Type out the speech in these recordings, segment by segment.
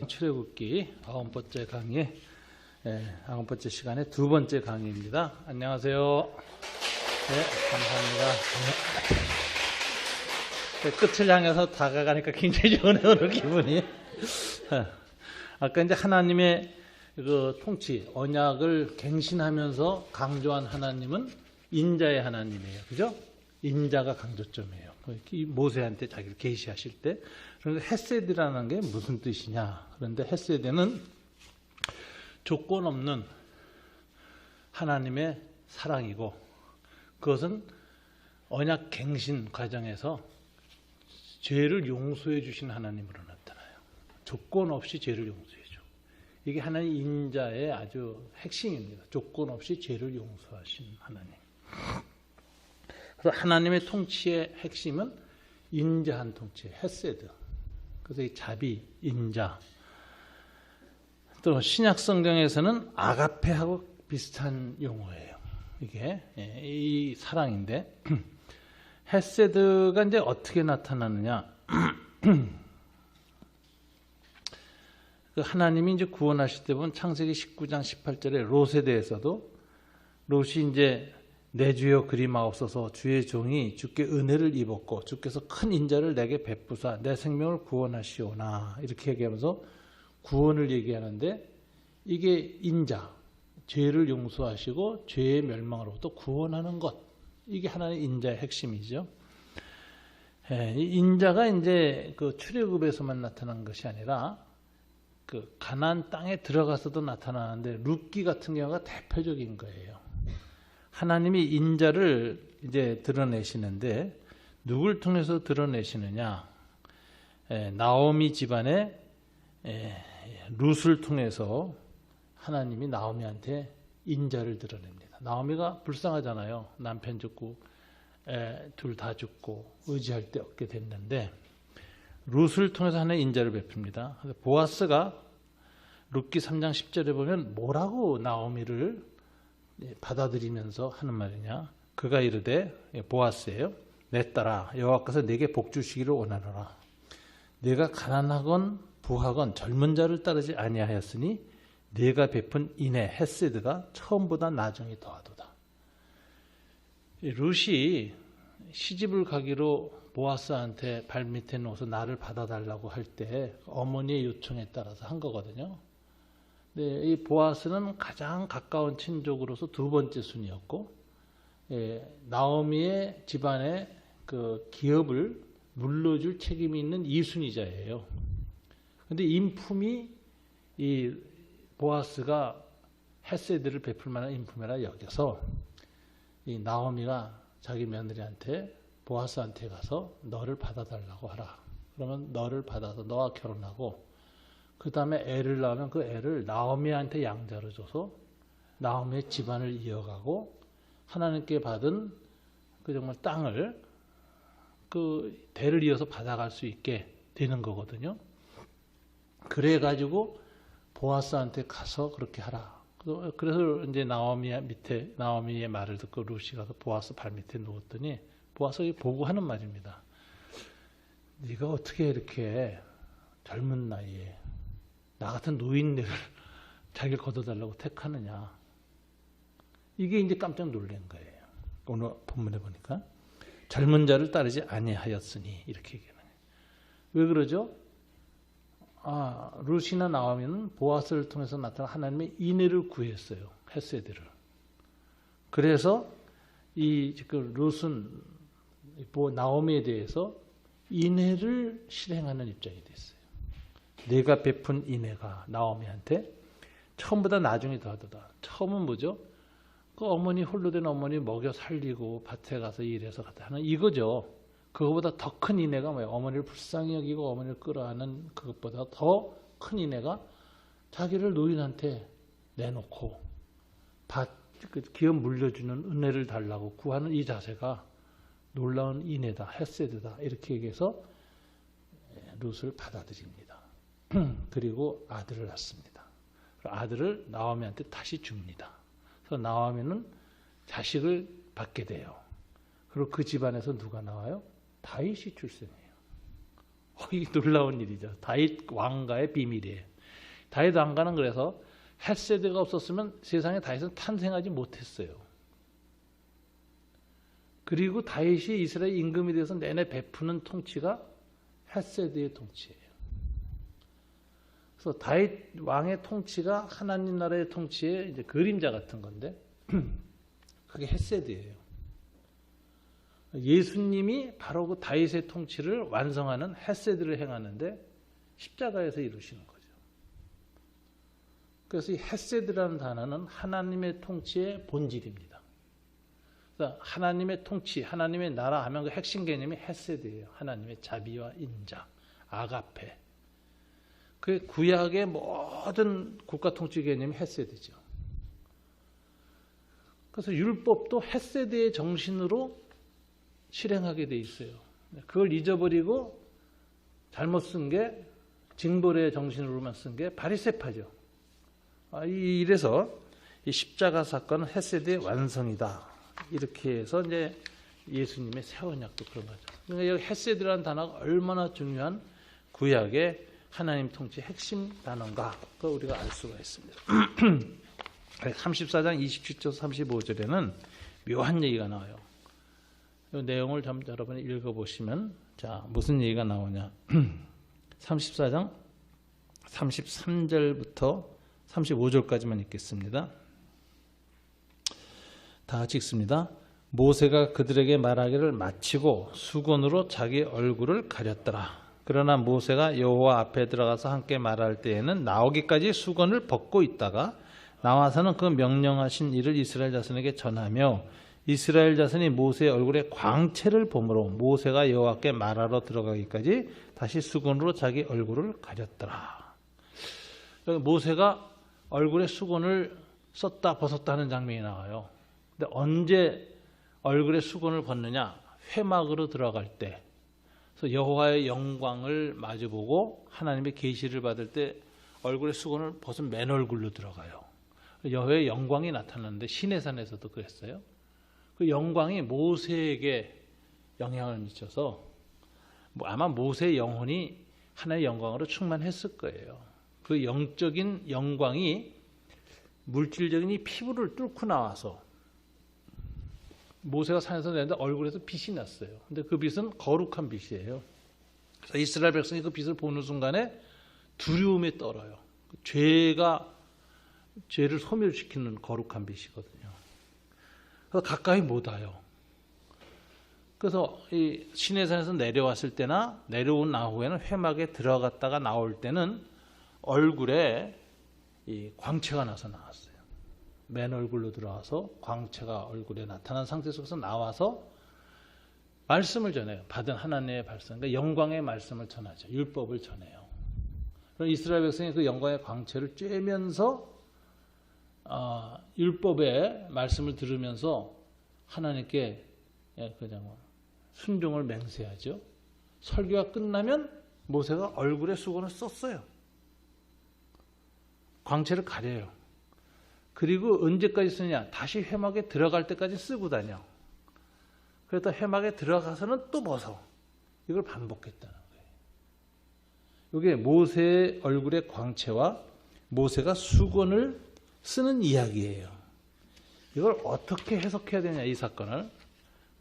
출애굽기 9번째 강의, 9번째 시간의 2번째 강의입니다. 안녕하세요. 네, 감사합니다. 네, 끝을 향해서 다가가니까 굉장히 좋네요, 오늘 기분이. 아까 이제 하나님의 그 통치, 언약을 갱신하면서 강조한 하나님은 인자의 하나님이에요. 그죠? 인자가 강조점이에요. 모세한테 자기를 계시하실 때. 그런데 헤세드라는 게 무슨 뜻이냐? 그런데 헤세드는 조건 없는 하나님의 사랑이고, 그것은 언약 갱신 과정에서 죄를 용서해 주신 하나님으로 나타나요. 조건 없이 죄를 용서해 줘. 이게 하나님 인자의 아주 핵심입니다. 조건 없이 죄를 용서하신 하나님. 그래서 하나님의 통치의 핵심은 인자한 통치, 헤세드. 그래서 이 자비, 인자. 또 신약 성경에서는 아가페하고 비슷한 용어예요. 이게 이 사랑인데 헤세드가 이제 어떻게 나타나느냐? 하나님이 이제 구원하실 때 보면 창세기 19장 18절에 롯에 대해서도 롯이 이제 내 주여 그리마옵소서 주의 종이 주께 은혜를 입었고 주께서 큰 인자를 내게 베푸사 내 생명을 구원하시오나 이렇게 얘기하면서 구원을 얘기하는데 이게 인자, 죄를 용서하시고 죄의 멸망으로부터 구원하는 것, 이게 하나의 인자의 핵심이죠. 이 인자가 이제 그 출애굽에서만 나타난 것이 아니라 그 가나안 땅에 들어가서도 나타나는데 룻기 같은 경우가 대표적인 거예요. 하나님이 인자를 이제 드러내시는데 누굴 통해서 드러내시느냐? 나오미 집안의 룻을 통해서 하나님이 나오미한테 인자를 드러냅니다. 나오미가 불쌍하잖아요. 남편 죽고 둘 다 죽고 의지할 데 없게 됐는데 룻을 통해서 하나의 인자를 베풉니다. 보아스가 룻기 3장 10절에 보면 뭐라고 나오미를 받아들이면서 하는 말이냐? 그가 이르되, 보아스예요. 내 딸아 여호와께서 내게 복 주시기를 원하노라. 내가 가난하건 부하건 젊은 자를 따르지 아니하였으니 내가 베푼 인애 헤세드가 처음보다 나중에 더하도다. 룻이 시집을 가기로 보아스한테 발밑에 놓아서 나를 받아달라고 할 때 어머니의 요청에 따라서 한 거거든요. 네, 이 보아스는 가장 가까운 친족으로서 두 번째 순이었고, 나오미의 집안의 그 기업을 물려줄 책임이 있는 이순이자예요. 그런데 인품이 이 보아스가 헤세드를 베풀 만한 인품이라 여겨서 이 나오미가 자기 며느리한테 보아스한테 가서 너를 받아달라고 하라. 그러면 너를 받아서 너와 결혼하고 그 다음에 애를 낳으면 그 애를 나오미한테 양자로 줘서 나오미의 집안을 이어가고 하나님께 받은 그 정말 땅을 그 대를 이어서 받아갈 수 있게 되는 거거든요. 그래가지고 보아스한테 가서 그렇게 하라. 그래서 이제 나오미의 말을 듣고 룻이 가서 보아스 발밑에 누웠더니 보아스가 보고 하는 말입니다. 네가 어떻게 이렇게 젊은 나이에 나 같은 노인네를 자기를 거둬달라고 택하느냐. 이게 이제 깜짝 놀란 거예요. 오늘 본문에 보니까 젊은 자를 따르지 아니하였으니 이렇게 얘기하는 거예요. 왜 그러죠? 룻이나 나오미는 보아스를 통해서 나타난 하나님의 인애를 구했어요. 헤세드를. 그래서 이 룻은 나오미에 대해서 인애를 실행하는 입장이 됐어요. 내가 베푼 인애가 나오미한테 처음보다 나중에 더하도다. 처음은 뭐죠? 그 어머니 홀로 된 어머니 먹여 살리고 밭에 가서 일해서 갔다 하는 이거죠. 그거보다 더 큰 인애가 뭐예요? 어머니를 불쌍히 여기고 어머니를 끌어안는 그것보다 더 큰 인애가 자기를 노인한테 내놓고 기업 물려주는 은혜를 달라고 구하는 이 자세가 놀라운 인애다, 헤세드다 이렇게 얘기해서 룻을 받아들입니다. 그리고 아들을 낳습니다. 아들을 나오미한테 다시 줍니다. 그래서 나오미는 자식을 받게 돼요. 그리고 그 집안에서 누가 나와요? 다윗이 출생해요. 이게 놀라운 일이죠. 다윗 왕가의 비밀이에요. 다윗 왕가는 그래서 헷세드가 없었으면 세상에 다윗은 탄생하지 못했어요. 그리고 다윗이 이스라엘 임금에 대해서 내내 베푸는 통치가 헷세드의 통치예요. 그래서 다윗 왕의 통치가 하나님 나라의 통치의 이제 그림자 같은 건데 그게 헷세드예요. 예수님이 바로 그 다윗의 통치를 완성하는 헷세드를 행하는데 십자가에서 이루시는 거죠. 그래서 이 헷세드라는 단어는 하나님의 통치의 본질입니다. 그래서 하나님의 통치, 하나님의 나라 하면 그 핵심 개념이 헷세드예요. 하나님의 자비와 인자, 아가페. 그 구약의 모든 국가 통치 개념이 헷세드죠. 그래서 율법도 헷세드의 정신으로 실행하게 돼 있어요. 그걸 잊어버리고 잘못 쓴 게 징벌의 정신으로만 쓴 게 바리새파죠. 이래서 이 십자가 사건은 헷세드의 완성이다. 이렇게 해서 이제 예수님의 새 언약도 그런 거죠. 그러니까 여기 헷세드라는 단어가 얼마나 중요한 구약의 하나님 통치의 핵심 단어인가 그걸 우리가 알 수가 있습니다. 34장 27절 35절에는 묘한 얘기가 나와요. 이 내용을 좀 여러분이 읽어보시면 자 무슨 얘기가 나오냐 34장 33절부터 35절까지만 읽겠습니다. 다 같이 읽습니다. 모세가 그들에게 말하기를 마치고 수건으로 자기 얼굴을 가렸더라. 그러나 모세가 여호와 앞에 들어가서 함께 말할 때에는 나오기까지 수건을 벗고 있다가 나와서는 그 명령하신 일을 이스라엘 자손에게 전하며 이스라엘 자손이 모세의 얼굴에 광채를 보므로 모세가 여호와께 말하러 들어가기까지 다시 수건으로 자기 얼굴을 가렸더라. 모세가 얼굴에 수건을 썼다 벗었다 하는 장면이 나와요. 근데 언제 얼굴에 수건을 벗느냐? 회막으로 들어갈 때. 그래서 여호와의 영광을 마주보고 하나님의 계시를 받을 때 얼굴에 수건을 벗은 맨 얼굴로 들어가요. 여호와의 영광이 나타나는데 시내산에서도 그랬어요. 그 영광이 모세에게 영향을 미쳐서 아마 모세의 영혼이 하나님의 영광으로 충만했을 거예요. 그 영적인 영광이 물질적인 이 피부를 뚫고 나와서 모세가 산에서 내는데 얼굴에서 빛이 났어요. 근데 그 빛은 거룩한 빛이에요. 그래서 이스라엘 백성이 그 빛을 보는 순간에 두려움에 떨어요. 죄를 소멸시키는 거룩한 빛이거든요. 그래서 가까이 못 와요. 그래서 이 시내산에서 내려왔을 때나 내려온 나후에는 회막에 들어갔다가 나올 때는 얼굴에 이 광채가 나서 나왔어요. 맨 얼굴로 들어와서 광채가 얼굴에 나타난 상태 속에서 나와서 말씀을 전해요. 받은 하나님의 말씀, 그러니까 영광의 말씀을 전하죠. 율법을 전해요. 그럼 이스라엘 백성이 그 영광의 광채를 쬐면서 율법의 말씀을 들으면서 하나님께 그냥 순종을 맹세하죠. 설교가 끝나면 모세가 얼굴에 수건을 썼어요. 광채를 가려요. 그리고 언제까지 쓰냐? 다시 회막에 들어갈 때까지 쓰고 다녀. 그러다 회막에 들어가서는 또 벗어. 이걸 반복했다는 거예요. 이게 모세의 얼굴의 광채와 모세가 수건을 쓰는 이야기예요. 이걸 어떻게 해석해야 되냐, 이 사건을.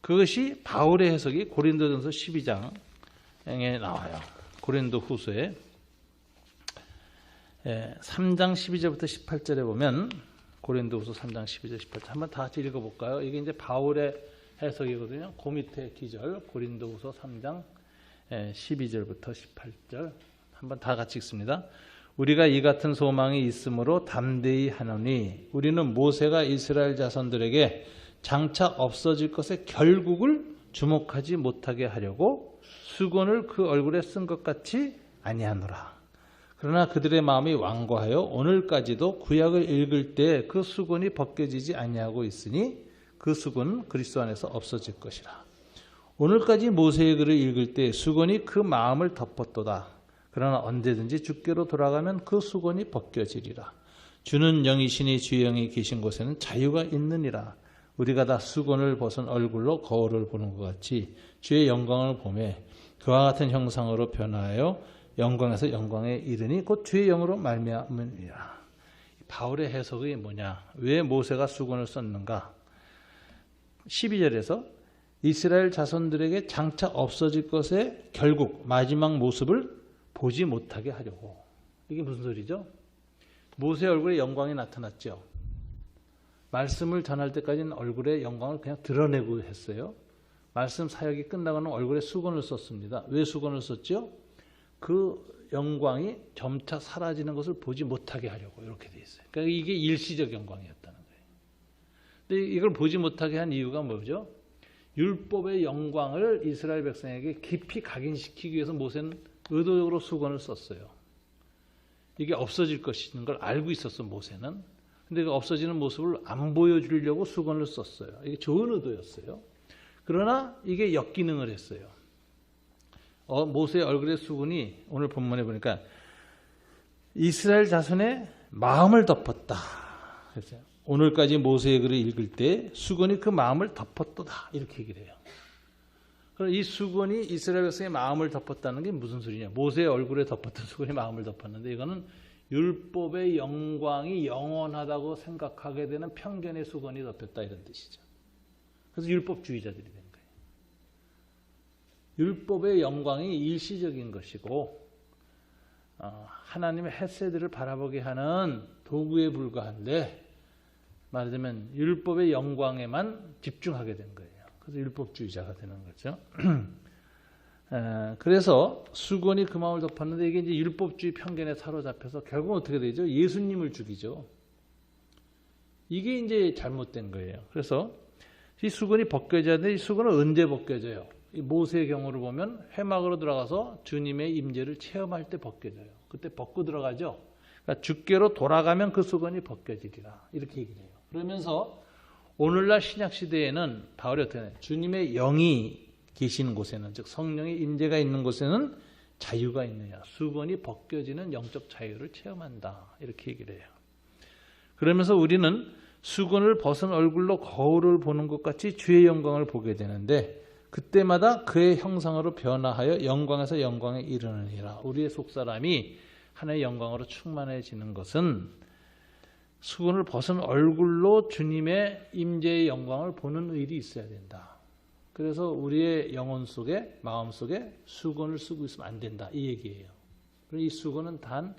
그것이 바울의 해석이 고린도전서 12장에 나와요. 고린도 후서에 3장 12절부터 18절에 보면 고린도후서 3장 12절 18절 한번 다 같이 읽어볼까요? 이게 이제 바울의 해석이거든요. 그 밑에 기절 고린도후서 3장 12절부터 18절 한번 다 같이 읽습니다. 우리가 이 같은 소망이 있으므로 담대히 하노니 우리는 모세가 이스라엘 자손들에게 장차 없어질 것의 결국을 주목하지 못하게 하려고 수건을 그 얼굴에 쓴 것 같이 아니하노라. 그러나 그들의 마음이 완고하여 오늘까지도 구약을 읽을 때 그 수건이 벗겨지지 아니하고 있으니 그 수건은 그리스도 안에서 없어질 것이라. 오늘까지 모세의 글을 읽을 때 수건이 그 마음을 덮었도다. 그러나 언제든지 주께로 돌아가면 그 수건이 벗겨지리라. 주는 영이시니 주의 영이 계신 곳에는 자유가 있느니라. 우리가 다 수건을 벗은 얼굴로 거울을 보는 것 같이 주의 영광을 보매 그와 같은 형상으로 변화하여 영광에서 영광에 이르니 곧 주의 영으로 말미암음이라. 바울의 해석이 뭐냐? 왜 모세가 수건을 썼는가? 12절에서 이스라엘 자손들에게 장차 없어질 것의 결국 마지막 모습을 보지 못하게 하려고. 이게 무슨 소리죠? 모세 얼굴에 영광이 나타났죠. 말씀을 전할 때까지는 얼굴에 영광을 그냥 드러내고 했어요. 말씀 사역이 끝나고는 얼굴에 수건을 썼습니다. 왜 수건을 썼죠? 그 영광이 점차 사라지는 것을 보지 못하게 하려고 이렇게 돼 있어요. 그러니까 이게 일시적 영광이었다는 거예요. 근데 이걸 보지 못하게 한 이유가 뭐죠? 율법의 영광을 이스라엘 백성에게 깊이 각인시키기 위해서 모세는 의도적으로 수건을 썼어요. 이게 없어질 것인 걸 알고 있었어, 모세는. 근데 그 없어지는 모습을 안 보여주려고 수건을 썼어요. 이게 좋은 의도였어요. 그러나 이게 역기능을 했어요. 모세의 얼굴의 수건이 오늘 본문에 보니까 이스라엘 자손의 마음을 덮었다. 그래서 오늘까지 모세의 글을 읽을 때 수건이 그 마음을 덮었도다. 이렇게 얘기를 해요. 그럼 이 수건이 이스라엘 백성의 마음을 덮었다는 게 무슨 소리냐? 모세의 얼굴에 덮었던 수건이 마음을 덮었는데 이거는 율법의 영광이 영원하다고 생각하게 되는 편견의 수건이 덮였다 이런 뜻이죠. 그래서 율법주의자들이 된 거예요. 율법의 영광이 일시적인 것이고 하나님의 헤세드를 바라보게 하는 도구에 불과한데 말하자면 율법의 영광에만 집중하게 된 거예요. 그래서 율법주의자가 되는 거죠. 그래서 수건이 그 마음을 덮었는데 이게 이제 율법주의 편견에 사로잡혀서 결국 어떻게 되죠? 예수님을 죽이죠. 이게 이제 잘못된 거예요. 그래서 이 수건이 벗겨져야 되는데 이 수건은 언제 벗겨져요? 이 모세의 경우를 보면 회막으로 들어가서 주님의 임재를 체험할 때 벗겨져요. 그때 벗고 들어가죠. 그러니까 주께로 돌아가면 그 수건이 벗겨지리라. 이렇게 얘기를 해요. 그러면서 오늘날 신약시대에는 바울이 어떻게 해요? 주님의 영이 계시는 곳에는, 즉 성령의 임재가 있는 곳에는 자유가 있느냐. 수건이 벗겨지는 영적 자유를 체험한다. 이렇게 얘기를 해요. 그러면서 우리는 수건을 벗은 얼굴로 거울을 보는 것 같이 주의 영광을 보게 되는데 그때마다 그의 형상으로 변화하여 영광에서 영광에 이르느니라. 우리의 속사람이 하나의 영광으로 충만해지는 것은 수건을 벗은 얼굴로 주님의 임재의 영광을 보는 일이 있어야 된다. 그래서 우리의 영혼 속에, 마음 속에 수건을 쓰고 있으면 안 된다. 이 얘기예요. 이 수건은 단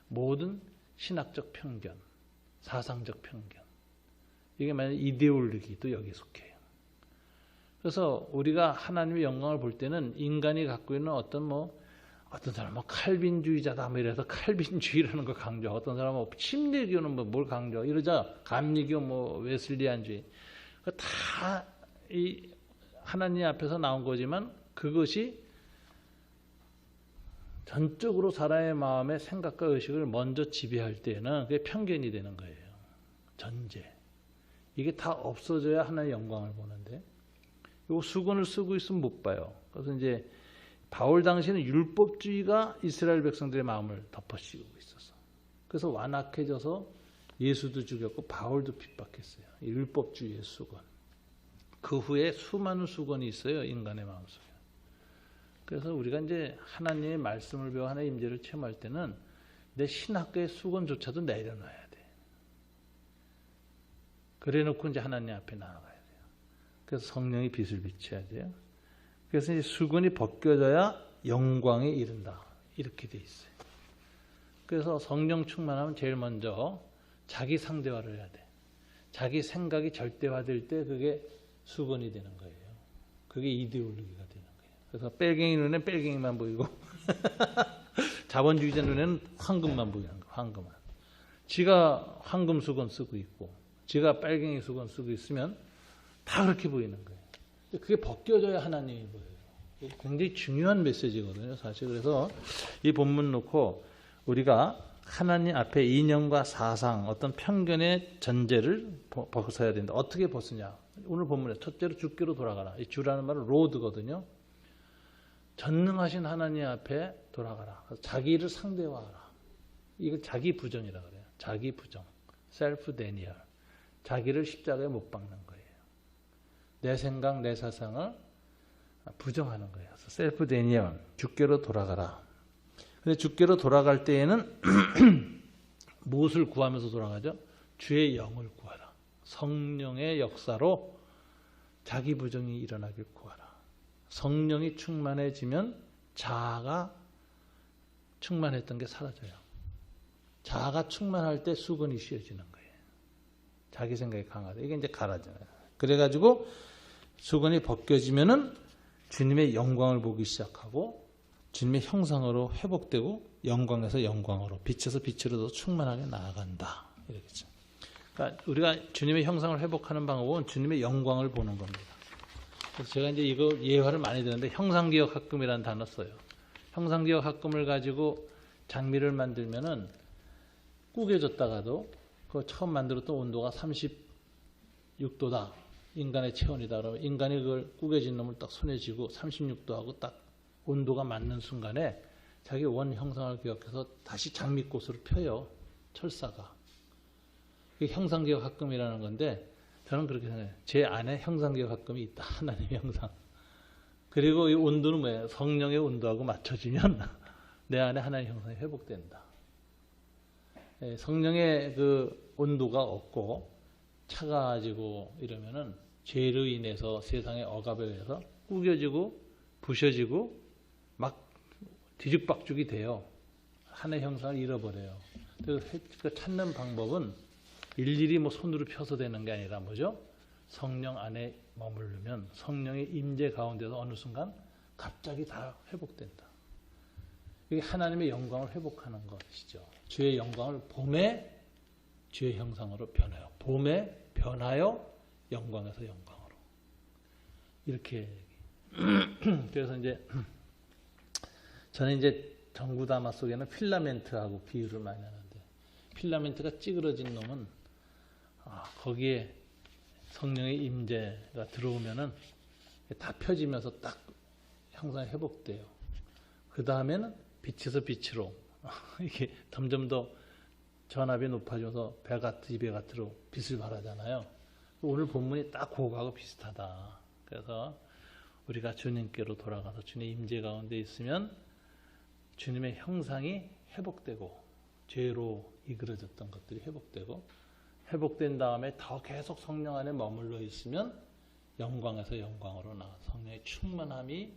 모든 신학적 편견, 사상적 편견. 이게 만약 이데올로기도 여기에 속해요. 그래서 우리가 하나님의 영광을 볼 때는 인간이 갖고 있는 어떤 사람은 칼빈주의자다 이래서 칼빈주의라는 걸 강조하고 어떤 사람은 침례교는 뭘 강조하고 이러자 감리교 웨슬리안주의 다 이 하나님 앞에서 나온 거지만 그것이 전적으로 사람의 마음의 생각과 의식을 먼저 지배할 때는 그게 편견이 되는 거예요. 전제. 이게 다 없어져야 하나의 영광을 보는데 이 수건을 쓰고 있으면 못 봐요. 그래서 이제 바울 당시에는 율법주의가 이스라엘 백성들의 마음을 덮어씌우고 있었어. 그래서 완악해져서 예수도 죽였고 바울도 핍박했어요. 이 율법주의의 수건. 그 후에 수많은 수건이 있어요. 인간의 마음속에. 그래서 우리가 이제 하나님의 말씀을 배워 하나님의 임재를 체험할 때는 내 신학교의 수건조차도 내려놔야 돼. 그래 놓고 이제 하나님 앞에 나아가야 돼요. 그래서 성령이 빛을 비춰야 돼요. 그래서 이제 수건이 벗겨져야 영광에 이른다. 이렇게 돼 있어요. 그래서 성령 충만하면 제일 먼저 자기 상대화를 해야 돼. 자기 생각이 절대화될 때 그게 수건이 되는 거예요. 그게 이데올로기가 되는 거예요. 그래서 빨갱이 눈에는 빨갱이만 보이고 자본주의자 눈에는 황금만 보이는 거예요. 황금만. 지가 황금 수건 쓰고 있고 지가 빨갱이 수건 쓰고 있으면 다 그렇게 보이는 거예요. 그게 벗겨져야 하나님이 보여요. 굉장히 중요한 메시지거든요, 사실. 그래서 이 본문 놓고 우리가 하나님 앞에 이념과 사상, 어떤 편견의 전제를 벗어야 된다. 어떻게 벗으냐? 오늘 본문에 첫째로 주께로 돌아가라. 이 주라는 말은 로드거든요. 전능하신 하나님 앞에 돌아가라. 자기를 상대화하라. 이걸 자기 부정이라 그래요. 자기 부정. 셀프 데니얼. 자기를 십자가에 못 박는 거예요. 내 생각, 내 사상을 부정하는 거예요. 셀프 데니얼, 주께로 돌아가라. 근데 주께로 돌아갈 때에는 무엇을 구하면서 돌아가죠? 주의 영을 구하라. 성령의 역사로 자기 부정이 일어나길 구하라. 성령이 충만해지면 자아가 충만했던 게 사라져요. 자아가 충만할 때 수건이 씌워지는 거예요. 자기 생각이 강하다. 이게 이제 가라져요. 그래가지고 수건이 벗겨지면은 주님의 영광을 보기 시작하고 주님의 형상으로 회복되고 영광에서 영광으로, 빛에서 빛으로 더 충만하게 나아간다. 이렇게죠. 그러니까 우리가 주님의 형상을 회복하는 방법은 주님의 영광을 보는 겁니다. 그래서 제가 이제 이거 예화를 많이 드는데 형상기억합금이라는 단어 써요. 형상기억합금을 가지고 장미를 만들면은 구겨졌다가도 그 처음 만들었던 온도가 36도다. 인간의 체온이다. 그러면 인간이 그걸 구겨진 놈을 딱 손에 쥐고 36도하고 딱 온도가 맞는 순간에 자기 원 형상을 기억해서 다시 장미꽃으로 펴요. 철사가. 이게 형상기억합금이라는 건데 저는 그렇게 생각해요. 제 안에 형상기억합금이 있다. 하나님의 형상. 그리고 이 온도는 뭐예요? 성령의 온도하고 맞춰지면 내 안에 하나님의 형상이 회복된다. 성령의 그 온도가 없고 차가워지고 이러면은 죄로 인해서 세상의 억압에 의해서 구겨지고 부셔지고 막 뒤죽박죽이 돼요. 하나의 형상을 잃어버려요. 그 찾는 방법은 일일이 뭐 손으로 펴서 되는 게 아니라 뭐죠? 성령 안에 머무르면 성령의 임재 가운데서 어느 순간 갑자기 다 회복된다. 이게 하나님의 영광을 회복하는 것이죠. 주의 영광을 봄에 주의 형상으로 변해요. 봄에 변하여 영광에서 영광으로. 이렇게. 그래서 이제 저는 이제 전구다마 속에는 필라멘트하고 비유를 많이 하는데 필라멘트가 찌그러진 놈은 거기에 성령의 임재가 들어오면은 다 펴지면서 딱 형상이 회복돼요. 그 다음에는 빛에서 빛으로 이게 점점 더 전압이 높아져서 배가 입에 겉으로 빛을 발하잖아요. 오늘 본문이 딱 그거하고 비슷하다. 그래서 우리가 주님께로 돌아가서 주님의 임재 가운데 있으면 주님의 형상이 회복되고 죄로 이끌어졌던 것들이 회복되고 회복된 다음에 더 계속 성령 안에 머물러 있으면 영광에서 영광으로 나아 성령의 충만함이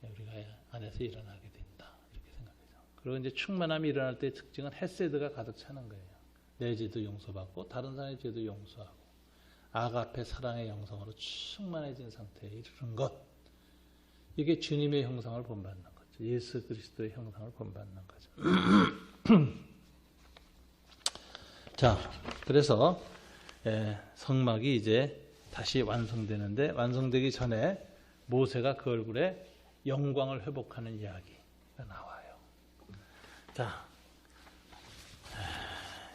우리가 안에서 일어나게 된다. 이렇게 생각해요. 그리고 이제 충만함이 일어날 때의 특징은 헤세드가 가득 차는 거예요. 내 죄도 용서받고 다른 사람의 죄도 용서하고 아가페 사랑의 형상으로 충만해진 상태에 이르는 것. 이게 주님의 형상을 본받는 거죠. 예수 그리스도의 형상을 본받는 거죠. 자, 그래서 성막이 이제 다시 완성되는데 완성되기 전에 모세가 그 얼굴에 영광을 회복하는 이야기가 나와요. 자,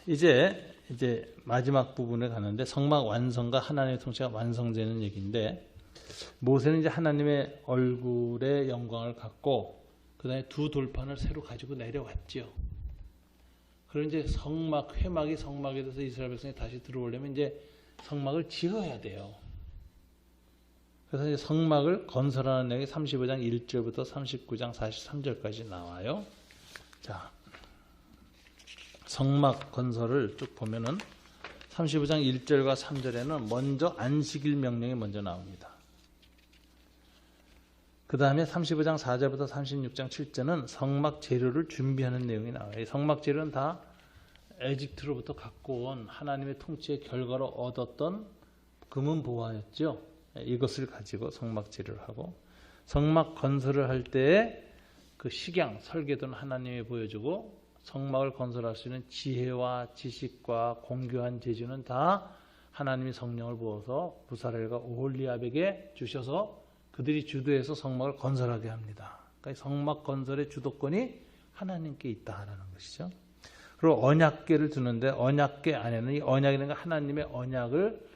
이제 마지막 부분에 가는데 성막 완성과 하나님의 통치가 완성되는 얘기인데 모세는 이제 하나님의 얼굴의 영광을 갖고 그 다음에 두 돌판을 새로 가지고 내려왔죠. 그럼 이제 성막, 회막이 성막에 대해서 이스라엘 백성이 다시 들어오려면 이제 성막을 지어야 돼요. 그래서 이제 성막을 건설하는 내용이 35장 1절부터 39장 43절까지 나와요. 자, 성막 건설을 쭉 보면은 35장 1절과 3절에는 먼저 안식일 명령이 먼저 나옵니다. 그 다음에 35장 4절부터 36장 7절은 성막 재료를 준비하는 내용이 나와요. 이 성막 재료는 다 에집트로부터 갖고 온 하나님의 통치의 결과로 얻었던 금은 보화였죠. 이것을 가지고 성막 재료를 하고 성막 건설을 할 때에 그 식양, 설계도는 하나님이 보여주고 성막을 건설할 수 있는 지혜와 지식과 공교한 재주는 다 하나님이 성령을 부어서 부사렐과 오홀리압에게 주셔서 그들이 주도해서 성막을 건설하게 합니다. 그러니까 성막 건설의 주도권이 하나님께 있다라는 것이죠. 그리고 언약궤를 두는데 언약궤 안에는 이 언약이라는 건 하나님의 언약을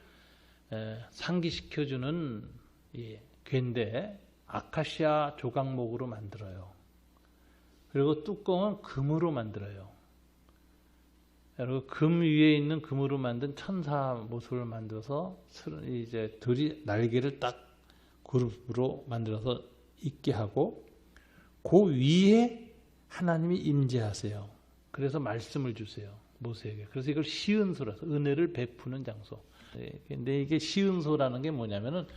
상기시켜주는 이 궤인데 아카시아 조각목으로 만들어요. 그리고 뚜껑은 금으로 만들어요. 그리고 금 위에 있는 금으로 만든 천사 모습을 만들어서 이제 둘이 날개를 딱 그룹으로 만들어서 있게 하고 그 위에 하나님이 임재하세요. 그래서 말씀을 주세요. 모세에게. 그래서 이걸 시은소라서 은혜를 베푸는 장소. 근데 이게 시은소라는 게 뭐냐면은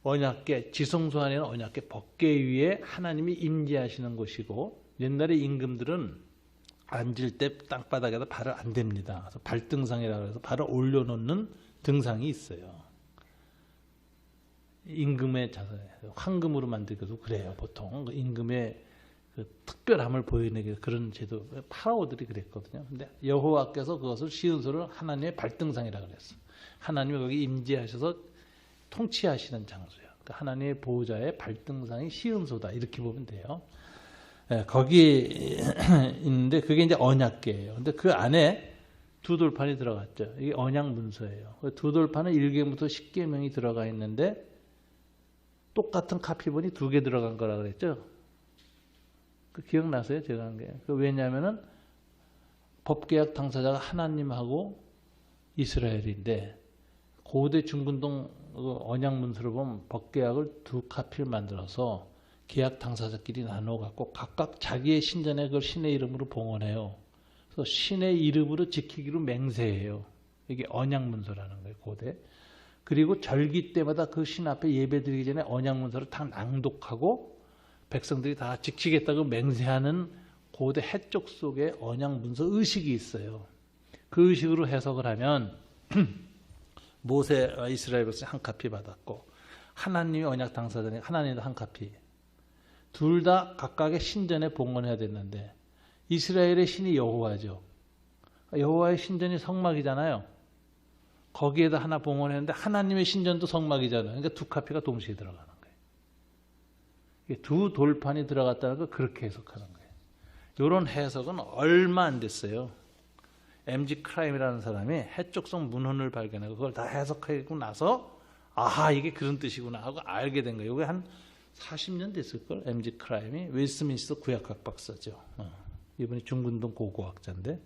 언약궤, 지성소 안에는 언약궤 법궤 위에 하나님이 임재하시는 곳이고, 옛날에 임금들은 앉을 때 땅바닥에다 발을 안 댑니다. 그래서 발등상이라고 해서 발을 올려놓는 등상이 있어요. 임금의 자세, 황금으로 만들어도 그래요. 보통 임금의 그 특별함을 보이는 그런 제도, 파라오들이 그랬거든요. 근데 여호와께서 그것을 시은소를 하나님의 발등상이라고 그랬어요. 하나님이 거기 임재하셔서 통치하시는 장소예요. 그러니까 하나님의 보호자의 발등상이 시은소다, 이렇게 보면 돼요. 네, 거기 있는데 그게 이제 언약궤예요. 근데 그 안에 두 돌판이 들어갔죠. 이게 언약 문서예요. 두 돌판은 1계명부터 10계명이 들어가 있는데 똑같은 카피본이 2개 들어간 거라 그랬죠. 그 기억나세요? 제가 한 게. 왜냐하면은 법계약 당사자가 하나님하고 이스라엘인데, 고대 중근동 언약 문서를 보면 법계약을 2카피를 만들어서 계약 당사자끼리 나눠 갖고 각각 자기의 신전에 그걸 신의 이름으로 봉헌해요. 그래서 신의 이름으로 지키기로 맹세해요. 이게 언약 문서라는 거예요, 고대. 그리고 절기 때마다 그 신 앞에 예배드리기 전에 언약 문서를 다 낭독하고 백성들이 다 지키겠다고 맹세하는 고대 해족 속에 언약 문서 의식이 있어요. 그 의식으로 해석을 하면 모세와 이스라엘 백성이 한 카피 받았고, 하나님이 언약 당사자니까 하나님도 한 카피. 둘 다 각각의 신전에 봉헌해야 됐는데, 이스라엘의 신이 여호와죠. 여호와의 신전이 성막이잖아요. 거기에다 하나 봉헌했는데 하나님의 신전도 성막이잖아요. 그러니까 2카피가 동시에 들어가는 거예요. 두 돌판이 들어갔다는 걸 그렇게 해석하는 거예요. 이런 해석은 얼마 안 됐어요. MG 크라임이라는 사람이 해적성 문헌을 발견하고 그걸 다 해석하고 나서 아하, 이게 그런 뜻이구나 하고 알게 된 거예요. 이게 한 40년 됐을걸. MG 크라임이 웨스트민스터 구약학 박사죠. 이분이 중근동 고고학자인데,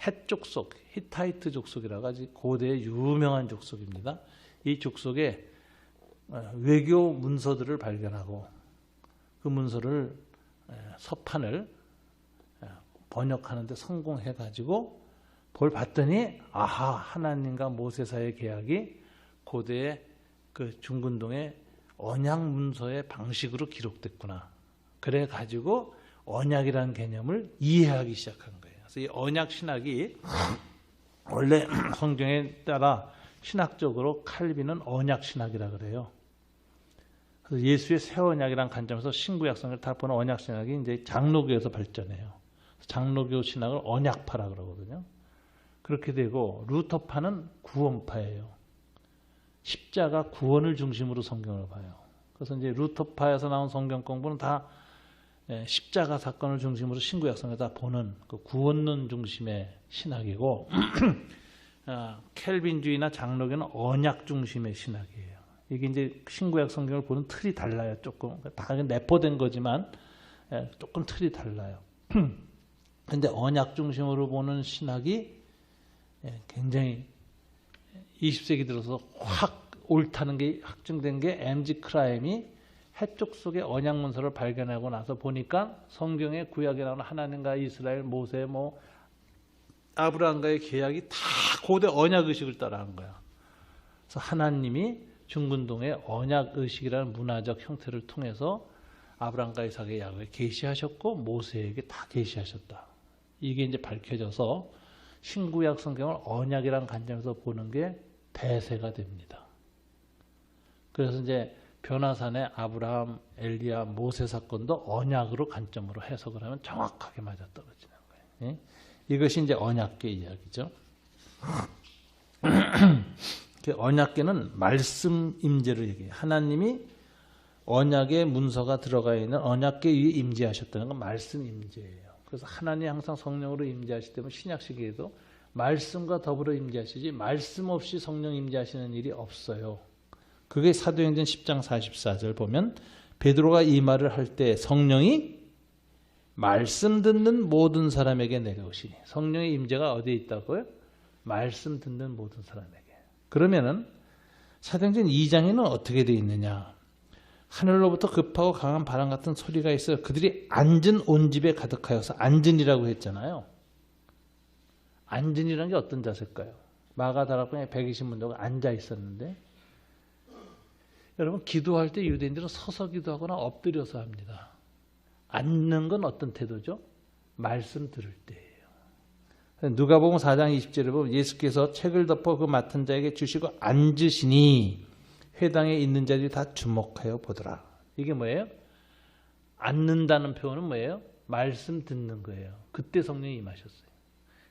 헷족속, 히타이트 족속이라고 아주 고대의 유명한 족속입니다. 이 족속에 외교 문서들을 발견하고 그 문서를, 서판을 번역하는 데 성공해가지고 볼 봤더니 아하, 하나님과 모세 사이의 계약이 고대의 그 중근동의 언약 문서의 방식으로 기록됐구나. 그래가지고 언약이라는 개념을 이해하기 시작한 거예요. 그래서 이 언약 신학이 원래 성경에 따라 신학적으로 칼빈은 언약 신학이라 그래요. 그래서 예수의 새 언약이라는 관점에서 신구약성을 다 보는 언약 신학이 이제 장로교에서 발전해요. 장로교 신학을 언약파라 그러거든요. 그렇게 되고, 루터파는 구원파예요. 십자가 구원을 중심으로 성경을 봐요. 그래서 이제 루터파에서 나온 성경 공부는 다 십자가 사건을 중심으로 신구약성을 다 보는 그 구원론 중심의 신학이고, 켈빈주의나 장로교는 언약 중심의 신학이에요. 이게 이제 신구약 성경을 보는 틀이 달라요. 조금 다 내포된 거지만 조금 틀이 달라요. 근데 언약 중심으로 보는 신학이 굉장히 20세기 들어서 확 옳다는 게 확증된 게 MG 크라임이 해쪽 속의 언약 문서를 발견하고 나서 보니까 성경의 구약에 나오는 하나님과 이스라엘, 모세, 아브라함과의 계약이 다 고대 언약 의식을 따라한 거야. 그래서 하나님이 중근동의 언약 의식이라는 문화적 형태를 통해서 아브라함과 이삭의 약을 계시하셨고 모세에게 다 계시하셨다. 이게 이제 밝혀져서 신구약 성경을 언약이라는 관점에서 보는 게 대세가 됩니다. 그래서 이제 변화산의 아브라함, 엘리야, 모세 사건도 언약으로 관점으로 해석을 하면 정확하게 맞아떨어지는 거예요. 이것이 이제 언약계 이야기죠. 언약계는 말씀 임재를 얘기해요. 하나님이 언약의 문서가 들어가 있는 언약계 위에 임재하셨다는 건 말씀 임재예요. 그래서 하나님이 항상 성령으로 임재하시기 때문에 신약 시기에도 말씀과 더불어 임재하시지 말씀 없이 성령 임재하시는 일이 없어요. 그게 사도행전 10장 44절 보면 베드로가 이 말을 할 때 성령이 말씀 듣는 모든 사람에게 내려오시니, 성령의 임재가 어디에 있다고요? 말씀 듣는 모든 사람에게. 그러면은 사도행전 2장에는 어떻게 되어 있느냐? 하늘로부터 급하고 강한 바람 같은 소리가 있어요. 그들이 앉은 온 집에 가득하여서 앉은이라고 했잖아요. 앉은이라는 게 어떤 자세일까요? 마가다락방에 120문도가 앉아 있었는데 여러분 기도할 때 유대인들은 서서 기도하거나 엎드려서 합니다. 앉는 건 어떤 태도죠? 말씀 들을 때예요. 누가복음 4장 20절에 보면 예수께서 책을 덮어 그 맡은 자에게 주시고 앉으시니 회당에 있는 자들이 다 주목하여 보더라. 이게 뭐예요? 앉는다는 표현은 뭐예요? 말씀 듣는 거예요. 그때 성령이 임하셨어요.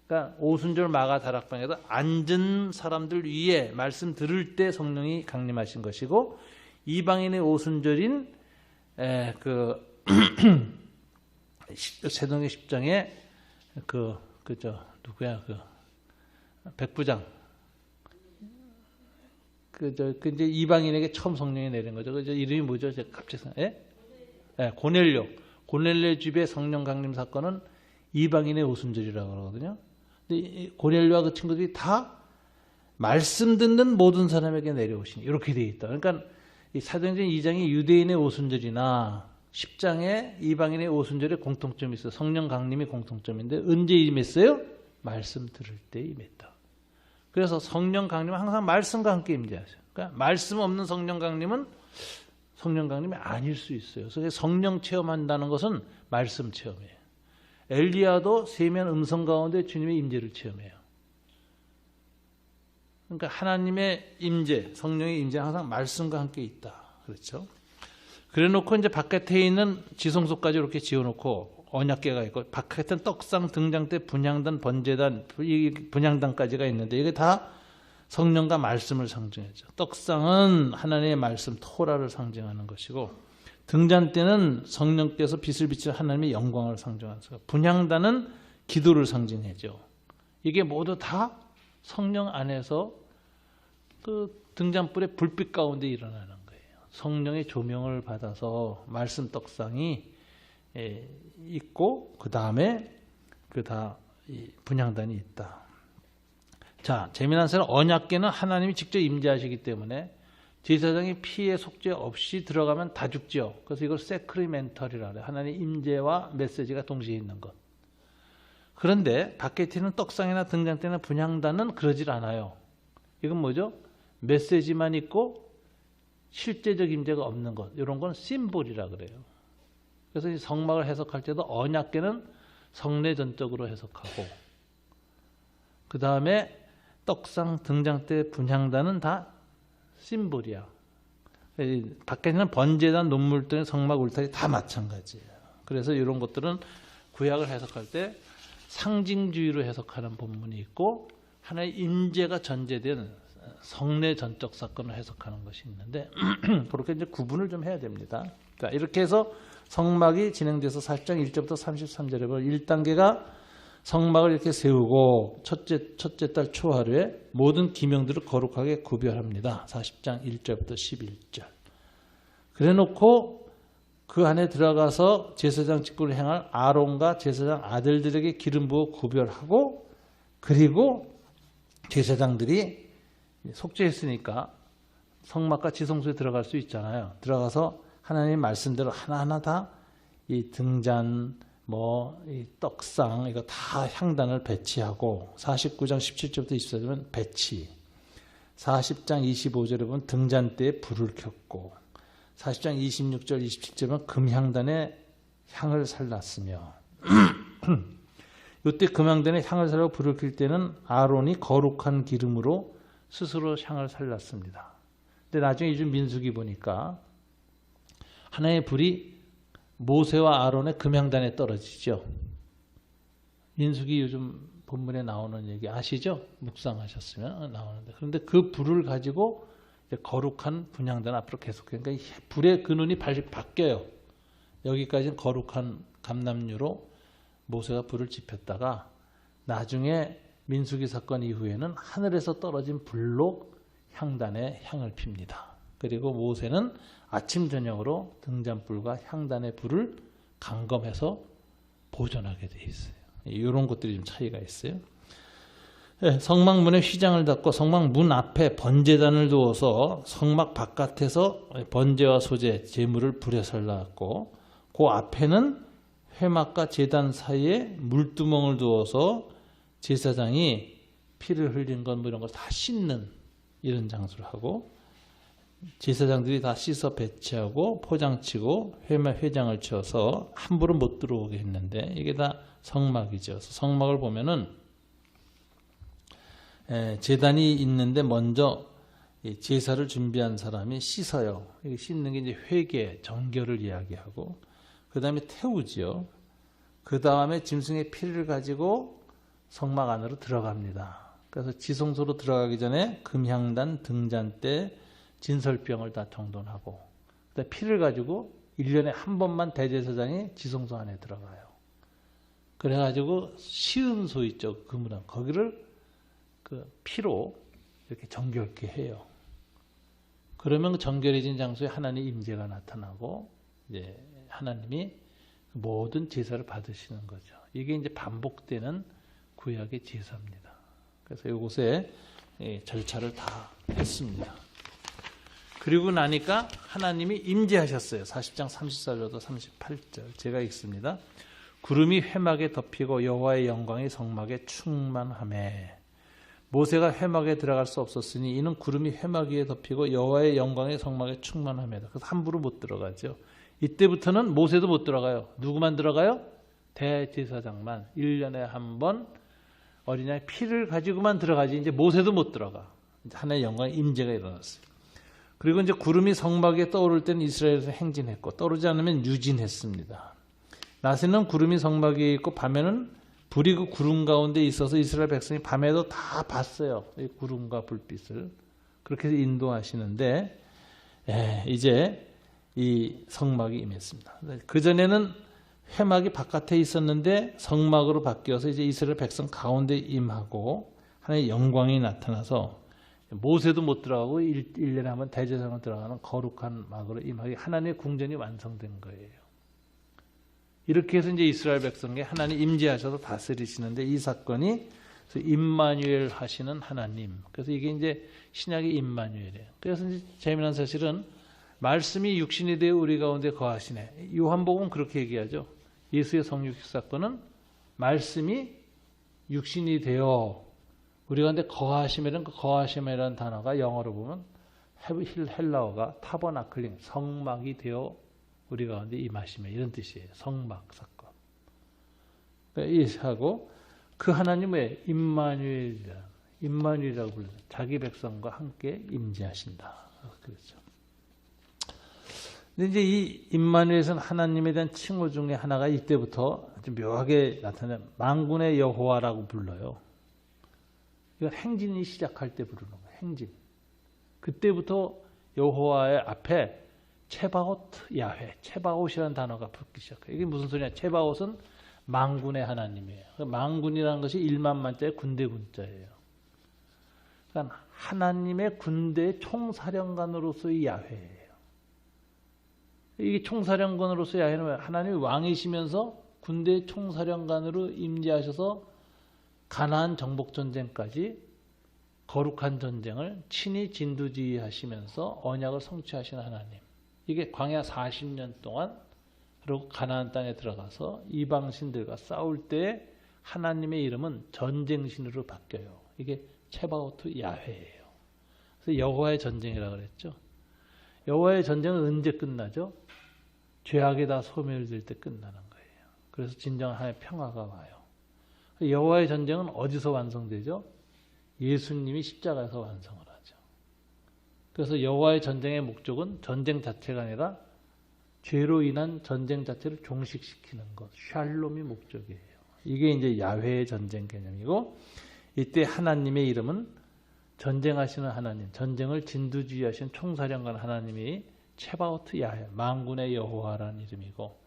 그러니까 오순절 마가 다락방에서 앉은 사람들 위에 말씀 들을 때 성령이 강림하신 것이고 이방인의 오순절인 세동의 10장에 누구야 백부장 이제 이방인에게 처음 성령이 내린 거죠. 이름이 뭐죠? 제가 갑자기 고넬료 집의 성령 강림 사건은 이방인의 오순절이라고 그러거든요. 근데 고넬료와 그 친구들이 다 말씀 듣는 모든 사람에게 내려오시니 이렇게 되어 있다. 그러니까 이 사도행전 2장이 유대인의 오순절이나 10장에 이방인의 오순절에 공통점이 있어요. 성령 강림이 공통점인데 언제 임했어요? 말씀 들을 때 임했다. 그래서 성령 강림은 항상 말씀과 함께 임재하세요. 그러니까 말씀 없는 성령 강림은 성령 강림이 아닐 수 있어요. 그래서 성령 체험한다는 것은 말씀 체험이에요. 엘리야도 세면 음성 가운데 주님의 임재를 체험해요. 그러니까 하나님의 임재, 성령의 임재 항상 말씀과 함께 있다. 그렇죠? 그래놓고 이제 바깥에 있는 지성소까지 이렇게 지어놓고 언약궤가 있고 바깥에는 떡상, 등장대, 분향단, 번제단, 분향단까지가 있는데 이게 다 성령과 말씀을 상징하죠. 떡상은 하나님의 말씀, 토라를 상징하는 것이고 등잔대는 성령께서 빛을 비치는 하나님의 영광을 상징하는 것이고 분향단은 기도를 상징하죠. 이게 모두 다 성령 안에서 그 등잔불의 불빛 가운데 일어나는 거예요. 성령의 조명을 받아서 말씀 떡상이 있고 그 다음에 분향단이 있다. 자, 재미난 사실은 언약궤는 하나님이 직접 임재하시기 때문에 제사장이 피해 속죄 없이 들어가면 다 죽죠. 그래서 이걸 세크리멘털이라 그래요. 하나님 임재와 메시지가 동시에 있는 것. 그런데 밖에 있는 떡상이나 등잔대나 분향단은 그러질 않아요. 이건 뭐죠? 메시지만 있고 실제적 임재가 없는 것. 이런 건 심볼이라 그래요. 그래서 이 성막을 해석할 때도 언약궤는 성례전적으로 해석하고 그 다음에 떡상, 등잔대, 분향단은 다 심볼이야. 밖에 있는 번제단, 논물들, 성막, 울타리 다 마찬가지예요. 그래서 이런 것들은 구약을 해석할 때 상징주의로 해석하는 본문이 있고 하나의 임재가 전제된 성례 전적 사건을 해석하는 것이 있는데 그렇게 이제 구분을 좀 해야 됩니다. 자, 이렇게 해서 성막이 진행돼서 40장 1절부터 33절에 보면 1단계가 성막을 이렇게 세우고 첫째 달 초하루에 모든 기명들을 거룩하게 구별합니다. 40장 1절부터 11절. 그래 놓고 그 안에 들어가서 제사장 직분을 행할 아론과 제사장 아들들에게 기름 부어 구별하고 그리고 제사장들이 속죄했으니까 성막과 지성소에 들어갈 수 있잖아요. 들어가서 하나님의 말씀대로 하나하나 다 이 등잔, 이 떡상 이거 다 향단을 배치하고 49장 17절부터 24절은 배치 40장 25절에 보면 등잔대에 불을 켰고 40장 26절 27절은 금향단에 향을 살랐으며 이때 금향단에 향을 살라고 불을 켤 때는 아론이 거룩한 기름으로 스스로 향을 살랐습니다. 근데 나중에 요즘 민수기 보니까 하나의 불이 모세와 아론의 금향단에 떨어지죠. 민수기 요즘 본문에 나오는 얘기 아시죠? 묵상하셨으면 나오는데 그런데 그 불을 가지고 이제 거룩한 분향단 앞으로 계속 그러니까 불의 근원이 바뀌어요. 여기까지는 거룩한 감람유로 모세가 불을 지폈다가 나중에 민수기 사건 이후에는 하늘에서 떨어진 불로 향단에 향을 핍니다. 그리고 모세는 아침 저녁으로 등잔불과 향단의 불을 감검해서 보존하게 돼 있어요. 이런 것들이 좀 차이가 있어요. 예, 성막문에 휘장을 닫고 성막문 앞에 번제단을 두어서 성막 바깥에서 번제와 소제, 제물을 불에 설라왔고 그 앞에는 회막과 제단 사이에 물두멍을 두어서 제사장이 피를 흘린 것 뭐 이런 걸 다 씻는 이런 장소를 하고 제사장들이 다 씻어 배치하고 포장치고 회장을 치어서 함부로 못 들어오게 했는데 이게 다 성막이죠. 성막을 보면은 제단이 있는데 먼저 제사를 준비한 사람이 씻어요. 씻는 게 이제 회개, 정결을 이야기하고 그 다음에 태우지요. 그 다음에 짐승의 피를 가지고 성막 안으로 들어갑니다. 그래서 지성소로 들어가기 전에 금향단, 등잔대, 진설병을 다 정돈하고 그다음에 피를 가지고 1년에 한 번만 대제사장이 지성소 안에 들어가요. 그래가지고 시음소 있죠. 그물안 거기를 그 피로 이렇게 정결케 해요. 그러면 정결해진 장소에 하나님 임재가 나타나고 이제 하나님이 모든 제사를 받으시는 거죠. 이게 이제 반복되는 구약의 제사입니다. 그래서 이곳에 절차를 다 했습니다. 그리고 나니까 하나님이 임재하셨어요. 40장 34절부터 38절 제가 읽습니다. 구름이 회막에 덮이고 여호와의 영광이 성막에 충만하매 모세가 회막에 들어갈 수 없었으니 이는 구름이 회막 위에 덮이고 여호와의 영광이 성막에 충만함이다. 그래서 함부로 못 들어가죠. 이때부터는 모세도 못 들어가요. 누구만 들어가요? 대제사장만 1년에 한 번 어린양의 피를 가지고만 들어가지 이제 모세도 못 들어가. 하나님의 영광의 임재가 일어났어요. 그리고 이제 구름이 성막 위에 떠오를 때는 이스라엘에서 행진했고 떠오르지 않으면 유진했습니다. 낮에는 구름이 성막 위에 있고 밤에는 불이 그 구름 가운데 있어서 이스라엘 백성이 밤에도 다 봤어요. 이 구름과 불빛을. 그렇게 해서 인도하시는데 이제 이 성막이 임했습니다. 그전에는 회막이 바깥에 있었는데 성막으로 바뀌어서 이제 이스라엘 백성 가운데 임하고 하나님의 영광이 나타나서 모세도 못 들어가고 1년에 한 번 대제사장으로 들어가는 거룩한 막으로 임하게 하나님의 궁전이 완성된 거예요. 이렇게 해서 이제 이스라엘 백성에 하나님 임재하셔서 다스리시는데 이 사건이 임마누엘 하시는 하나님. 그래서 이게 이제 신약의 임마누엘이에요. 그래서 이제 재미난 사실은 말씀이 육신이 되어 우리 가운데 거하시네. 요한복음 그렇게 얘기하죠. 예수의 성육식 사건은 말씀이 육신이 되어 우리 가운데 거하심이라는 그 거하심이라는 단어가 영어로 보면 헬라어가 타버나클링 성막이 되어 우리 가운데 임하시며 이런 뜻이에요. 성막 사건. 그러니까 하고 그 하나님의 임마누엘이라고 불러요. 자기 백성과 함께 임재하신다. 그렇죠. 근데 이제 이 임마누엘은 하나님에 대한 칭호 중에 하나가 이때부터 아주 묘하게 나타나는 만군의 여호와라고 불러요. 이건 행진이 시작할 때 부르는 거예요. 행진. 그때부터 여호와의 앞에 체바옷 야훼, 체바옷이라는 단어가 붙기 시작해요. 이게 무슨 소리냐? 체바옷은 만군의 하나님이에요. 만군이라는 것이 1만만자의 군대 군자예요. 그러니까 하나님의 군대의 총사령관으로서의 야훼예요. 이게 총사령관으로서의 야훼는 하나님이 왕이시면서 군대의 총사령관으로 임재하셔서 가나안 정복 전쟁까지 거룩한 전쟁을 친히 진두지휘하시면서 언약을 성취하시는 하나님. 이게 광야 40년 동안 그리고 가나안 땅에 들어가서 이방신들과 싸울 때 하나님의 이름은 전쟁신으로 바뀌어요. 이게 체바오트 야훼예요. 그래서 여호와의 전쟁이라고 그랬죠. 여호와의 전쟁은 언제 끝나죠? 죄악이 다 소멸될 때 끝나는 거예요. 그래서 진정한 하나님의 평화가 와요. 여호와의 전쟁은 어디서 완성되죠? 예수님이 십자가에서 완성을 하죠. 그래서 여호와의 전쟁의 목적은 전쟁 자체가 아니라 죄로 인한 전쟁 자체를 종식시키는 것, 샬롬이 목적이에요. 이게 이제 야훼의 전쟁 개념이고 이때 하나님의 이름은 전쟁하시는 하나님, 전쟁을 진두지휘하신 총사령관 하나님이 체바오트 야훼, 만군의 여호와라는 이름이고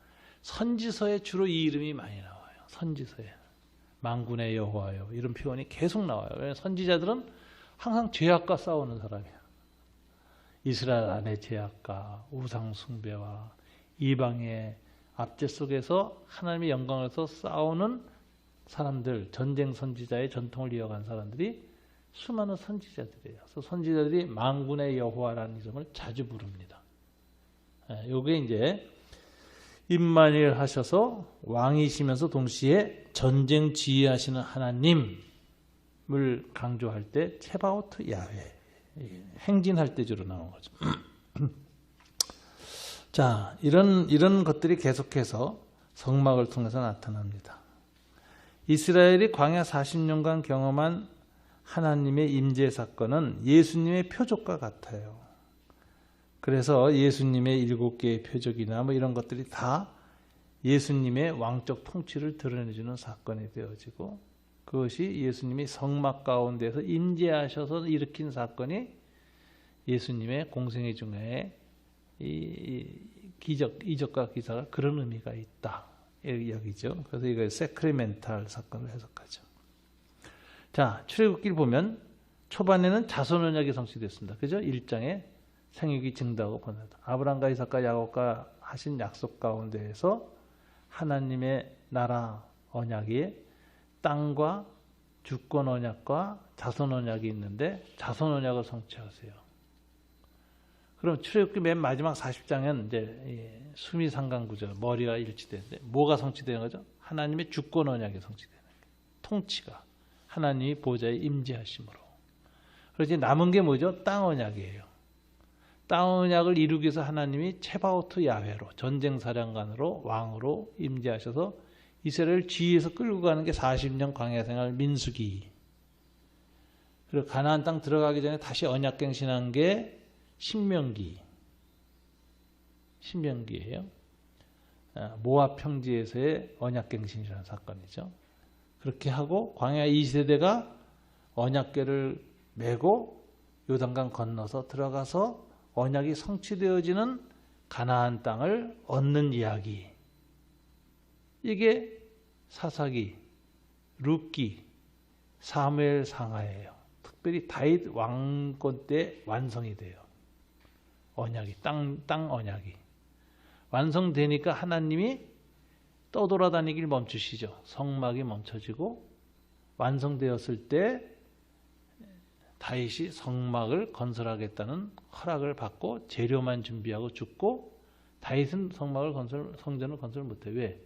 선지서에 주로 이 이름이 많이 나와요. 선지서에. 만군의 여호와요. 이런 표현이 계속 나와요. 왜냐하면 선지자들은 항상 죄악과 싸우는 사람이에요. 이스라엘 안의 죄악과 우상 숭배와 이방의 압제 속에서 하나님의 영광에서 싸우는 사람들, 전쟁 선지자의 전통을 이어간 사람들이 수많은 선지자들이에요. 그래서 선지자들이 만군의 여호와라는 이름을 자주 부릅니다. 요게 이제 임마누엘 하셔서 왕이시면서 동시에 전쟁 지휘하시는 하나님을 강조할 때 체바오트 야훼, 행진할 때 주로 나온 거죠. 자, 이런 것들이 계속해서 성막을 통해서 나타납니다. 이스라엘이 광야 40년간 경험한 하나님의 임재 사건은 예수님의 표적과 같아요. 그래서 예수님의 7개의 표적이나 뭐 이런 것들이 다 예수님의 왕적 통치를 드러내주는 사건이 되어지고, 그것이 예수님이 성막 가운데서 임재하셔서 일으킨 사건이 예수님의 공생애 중에 이 이적과 기사가 그런 의미가 있다 여기죠. 그래서 이걸 세크리멘탈 사건을 해석하죠. 자, 출애굽기를 보면 초반에는 자손 언약이 성취됐습니다. 그죠? 1장에 생육이 증대하고 번성한다. 아브라함과 이삭과 야곱과 하신 약속 가운데에서 하나님의 나라 언약이 땅과 주권 언약과 자손 언약이 있는데 자손 언약을 성취하세요. 그럼 출애굽기 맨 마지막 40장은 이제 수미상관 구조, 머리가 일치되는데 뭐가 성취되는 거죠? 하나님의 주권 언약이 성취되는 거예요. 통치가 하나님이 보좌에 임재하심으로. 그래서 남은 게 뭐죠? 땅 언약이에요. 땅 언약을 이루기 위해서 하나님이 체바오트 야훼로 전쟁사령관으로 왕으로 임재하셔서 이스라엘을 지휘해서 끌고 가는 게 40년 광야 생활 민수기. 그리고 가나안 땅 들어가기 전에 다시 언약갱신한 게 신명기예요. 모압 평지에서의 언약갱신이라는 사건이죠. 그렇게 하고 광야 2세대가 언약궤를 메고 요단강 건너서 들어가서 언약이 성취되어지는 가나안 땅을 얻는 이야기. 이게 사사기, 룻기, 사무엘 상하예요. 특별히 다윗 왕권 때 완성이 돼요. 언약이, 땅 언약이. 완성되니까 하나님이 떠돌아다니길 멈추시죠. 성막이 멈춰지고 완성되었을 때 다윗이 성막을 건설하겠다는 허락을 받고 재료만 준비하고 죽고, 다윗은 성전을 건설 못해. 왜?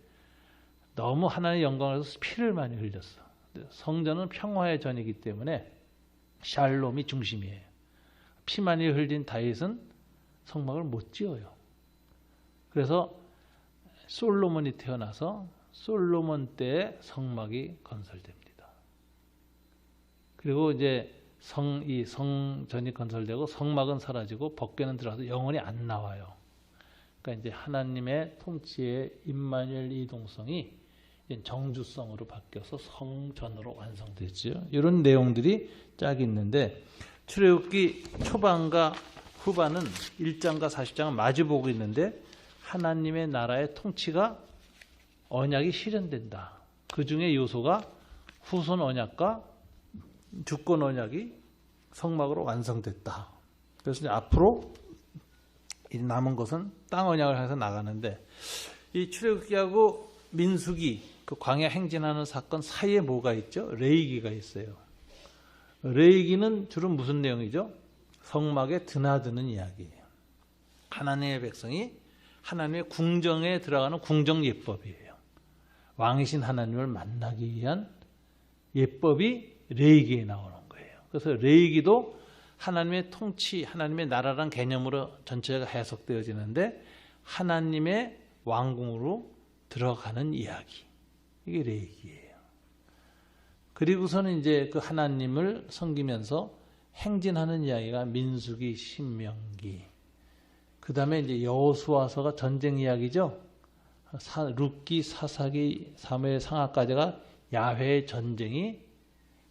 너무 하나님의 영광을 위해서 피를 많이 흘렸어. 성전은 평화의 전이기 때문에 샬롬이 중심이에요. 피 많이 흘린 다윗은 성막을 못 지어요. 그래서 솔로몬이 태어나서 솔로몬 때 성막이 건설됩니다. 그리고 이제 이 성전이 건설되고 성막은 사라지고 법궤는 들어가서 영원히 안 나와요. 그러니까 이제 하나님의 통치의 임마누엘 이동성이 정주성으로 바뀌어서 성전으로 완성되죠. 이런 내용들이 쫙 있는데, 출애굽기 초반과 후반은 1장과 40장은 마주보고 있는데 하나님의 나라의 통치가 언약이 실현된다. 그 중에 요소가 후손 언약과 주권 언약이 성막으로 완성됐다. 그래서 이제 앞으로 남은 것은 땅 언약을 해서 나가는데, 이 출애굽기하고 민수기, 그 광야 행진하는 사건 사이에 뭐가 있죠? 레위기가 있어요. 레위기는 주로 무슨 내용이죠? 성막에 드나드는 이야기예요. 하나님의 백성이 하나님의 궁정에 들어가는 궁정 예법이에요. 왕이신 하나님을 만나기 위한 예법이 레위기에 나오는 거예요. 그래서 레위기도 하나님의 통치, 하나님의 나라란 개념으로 전체가 해석되어지는데 하나님의 왕궁으로 들어가는 이야기. 이게 레위기예요. 그리고서는 이제 그 하나님을 섬기면서 행진하는 이야기가 민수기, 신명기. 그 다음에 이제 여호수아서가 전쟁 이야기죠. 룻기, 사사기, 사무엘 상하까지가 야훼의 전쟁이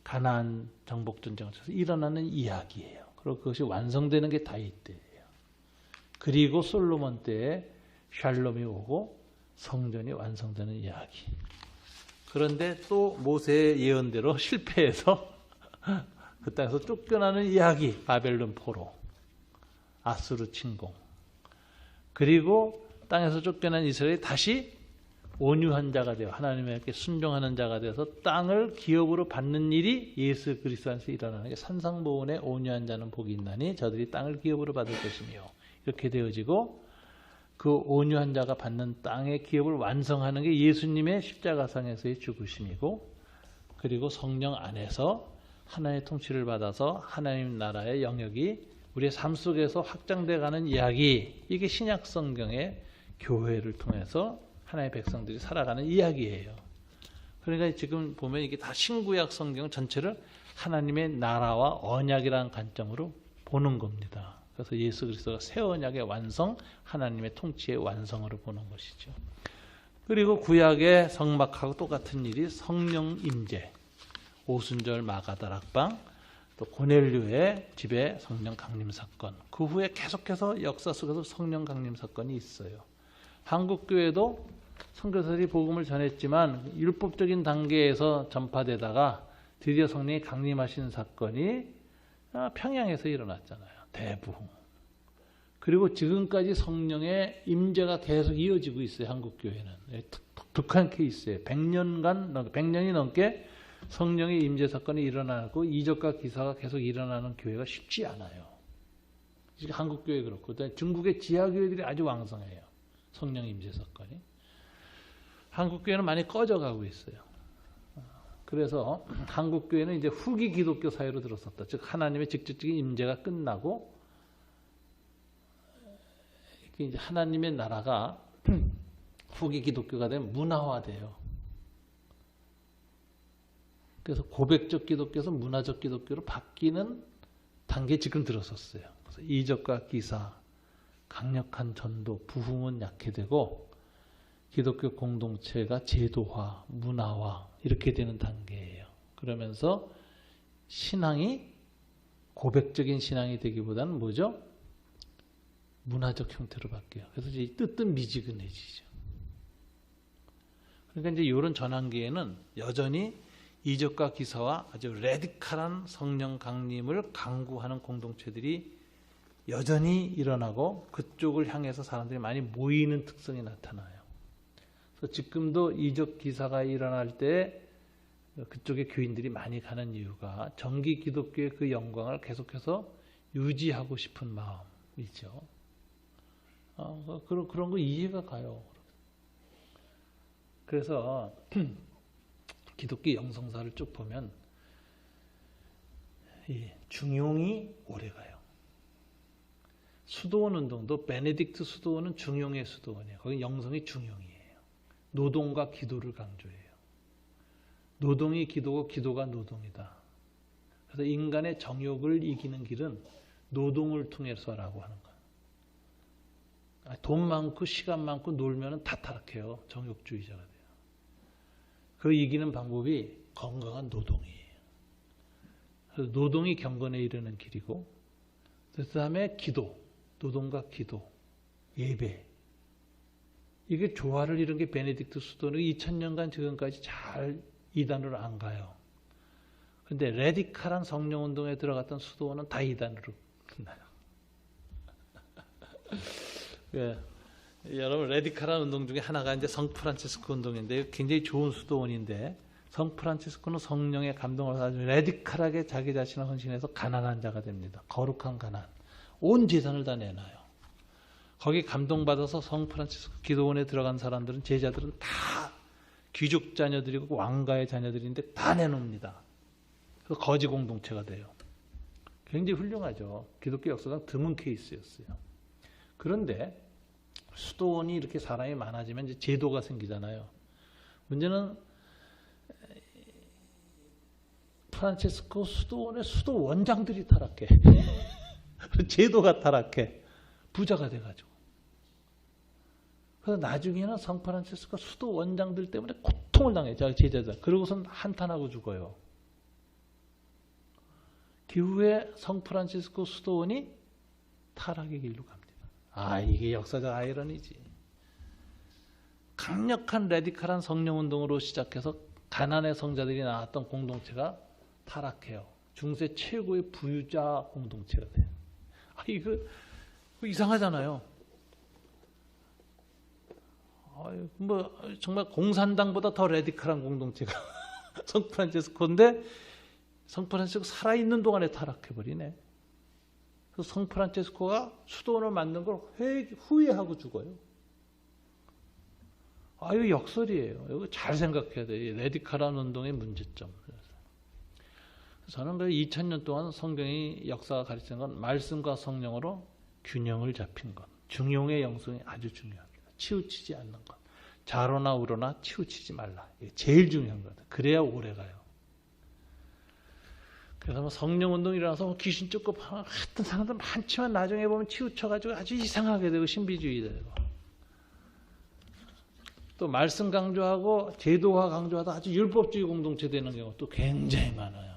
가나안 정복 전쟁에서 일어나는 이야기예요. 그리고 그것이 완성되는 게 다윗 때예요. 그리고 솔로몬 때에 샬롬이 오고 성전이 완성되는 이야기. 그런데 또 모세의 예언대로 실패해서 그 땅에서 쫓겨나는 이야기. 바벨론 포로, 아수르 침공. 그리고 땅에서 쫓겨난 이스라엘이 다시 온유한 자가 되어 하나님에게 순종하는 자가 되어서 땅을 기업으로 받는 일이 예수 그리스도 안에서 일어나는 게 산상보훈의 온유한 자는 복이 있나니 저들이 땅을 기업으로 받을 것이며 이렇게 되어지고 그 온유한 자가 받는 땅의 기업을 완성하는 게 예수님의 십자가상에서의 죽으심이고 그리고 성령 안에서 하나님의 통치를 받아서 하나님 나라의 영역이 우리의 삶 속에서 확장돼 가는 이야기 이게 신약 성경의 교회를 통해서 하나님의 백성들이 살아가는 이야기예요. 그러니까 지금 보면 이게 다 신구약 성경 전체를 하나님의 나라와 언약이라는 관점으로 보는 겁니다. 그래서 예수 그리스도가 새 언약의 완성, 하나님의 통치의 완성으로 보는 것이죠. 그리고 구약의 성막하고 똑같은 일이 성령 임재, 오순절 마가다락방, 또 고넬료의 집에 성령 강림 사건, 그 후에 계속해서 역사 속에서 성령 강림 사건이 있어요. 한국 교회도 선교사들이 복음을 전했지만 율법적인 단계에서 전파되다가 드디어 성령이 강림하신 사건이 평양에서 일어났잖아요. 대부흥. 그리고 지금까지 성령의 임재가 계속 이어지고 있어요. 한국 교회는 독특한 케이스예요. 100년이 넘게 성령의 임재 사건이 일어나고 이적과 기사가 계속 일어나는 교회가 쉽지 않아요. 한국 교회 그렇고 중국의 지하 교회들이 아주 왕성해요. 성령 임재 사건이. 한국 교회는 많이 꺼져가고 있어요. 그래서 한국 교회는 이제 후기 기독교 사회로 들어섰다. 즉 하나님의 직접적인 임재가 끝나고 이제 하나님의 나라가 후기 기독교가 되면 문화화돼요. 그래서 고백적 기독교에서 문화적 기독교로 바뀌는 단계에 지금 들어섰어요. 그래서 이적과 기사, 강력한 전도, 부흥은 약해되고 기독교 공동체가 제도화, 문화화 이렇게 되는 단계예요. 그러면서 신앙이 고백적인 신앙이 되기보다는 뭐죠? 문화적 형태로 바뀌어요. 그래서 이제 뜨뜻미지근해지죠. 그러니까 이제 이런 전환기에는 여전히 이적과 기사와 아주 레디컬한 성령 강림을 강구하는 공동체들이 여전히 일어나고 그쪽을 향해서 사람들이 많이 모이는 특성이 나타나요. 그래서 지금도 이적 기사가 일어날 때 그쪽에 교인들이 많이 가는 이유가 정기 기독교의 그 영광을 계속해서 유지하고 싶은 마음이죠. 그런 거 이해가 가요. 그래서 기독교 영성사를 쭉 보면 중용이 오래가요. 수도원 운동도 베네딕트 수도원은 중용의 수도원이에요. 거기 영성이 중용이에요. 노동과 기도를 강조해요. 노동이 기도고 기도가 노동이다. 그래서 인간의 정욕을 이기는 길은 노동을 통해서라고 하는 거예요. 돈 많고 시간 많고 놀면 다 타락해요. 정욕주의자가 돼요. 그 이기는 방법이 건강한 노동이에요. 그래서 노동이 경건에 이르는 길이고 그 다음에 기도, 노동과 기도, 예배. 이게 조화를 이룬 게 베네딕트 수도는 2000년간 지금까지 잘 이단으로 안 가요. 근데 레디컬한 성령운동에 들어갔던 수도원은 다 이단으로 끝나요. 예. 여러분 레디컬한 운동 중에 하나가 이제 성프란치스코 운동인데 굉장히 좋은 수도원인데 성프란치스코는 성령의 감동을 받아 레디컬하게 자기 자신을 헌신해서 가난한 자가 됩니다. 거룩한 가난. 온 재산을 다 내놔요. 거기 감동받아서 성프란치스코 기도원에 들어간 사람들은 제자들은 다 귀족 자녀들이고 왕가의 자녀들인데 다 내놓습니다. 그래서 거지 공동체가 돼요. 굉장히 훌륭하죠. 기독교 역사상 드문 케이스였어요. 그런데 수도원이 이렇게 사람이 많아지면 이제 제도가 생기잖아요. 문제는 프란체스코 수도원의 수도원장들이 타락해. 제도가 타락해. 부자가 돼가지고. 그래서 나중에는 성 프란체스코 수도원장들 때문에 고통을 당해요. 자기 제자들. 그러고선 한탄하고 죽어요. 기후에 성 프란체스코 수도원이 타락의 길로 갑니다. 이게 역사적 아이러니지. 강력한 레디컬한 성령운동으로 시작해서 가난의 성자들이 나왔던 공동체가 타락해요. 중세 최고의 부유자 공동체가 돼요. 이거 이상하잖아요. 뭐 정말 공산당보다 더 레디컬한 공동체가 성프란체스코인데 성프란체스코 살아있는 동안에 타락해버리네. 그래서 성프란체스코가 수도원을 만든 걸 후회하고 죽어요. 이거 역설이에요. 이거 잘 생각해야 돼요. 이 레디컬한 운동의 문제점. 저는 2000년 동안 성경이 역사가 가르치는 건 말씀과 성령으로 균형을 잡힌 것. 중용의 영성이 아주 중요합니다. 치우치지 않는 것. 좌로나 우로나 치우치지 말라. 이게 제일 중요한 거다. 그래야 오래 가요. 그래서 뭐 성령 운동이 일어나서 귀신 쫓고 했던 사람들 많지만 나중에 보면 치우쳐가지고 아주 이상하게 되고 신비주의 되고 또 말씀 강조하고 제도화 강조하다 아주 율법주의 공동체 되는 경우도 굉장히 많아요.